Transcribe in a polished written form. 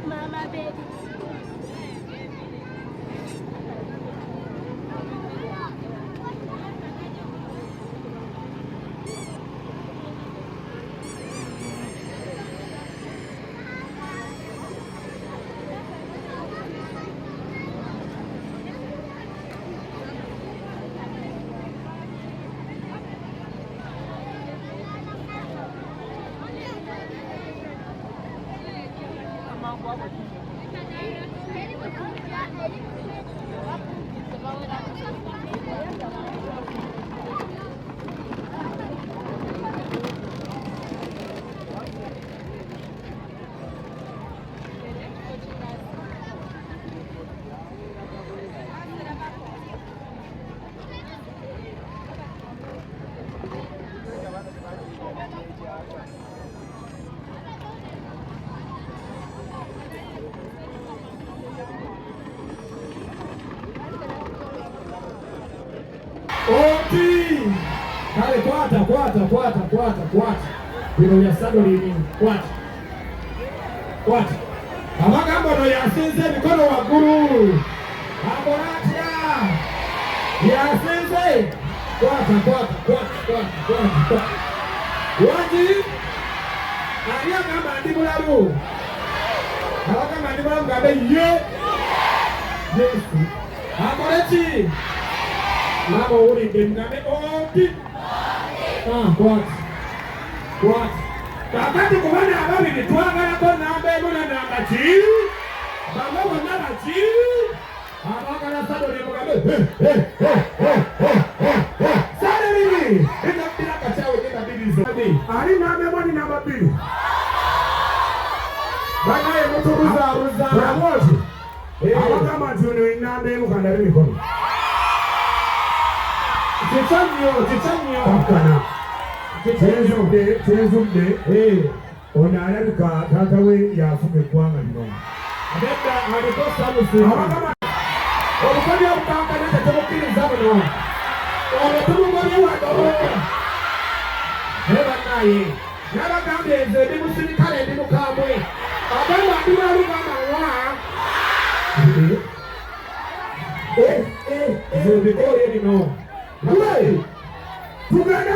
Mama baby. Oti kale kwata bino byasado lini kwata amagambo no yasinze mikono waggulu akolatya yasinze kwata wangi ali agamba ndi mulalu abagamba ndi mulalu gambe ye Yesu akole ki nabo ulinde ngambe oti kwata kakati kubana ababiri twagalako namba emu na namba ki bamwe bonna baki abagala sado ne mugambe saliri ekabira kachawe ekabiriza ali namba emu ni namba bbiri banaye mutubuzabuza bramoti abagamba nti ono enamba emu kandabe mikono Cicamyo akana tezudde ono alabika taata we yafuga eggwanga lino adda aliko salusi obukodyo obukankana tetemukkiriza buno ono tumugobye wadoo naye bannaye nabagambye nze ndi musirikale ndi mukambwe agamba ndi balugamawa zebikoye lino tugenda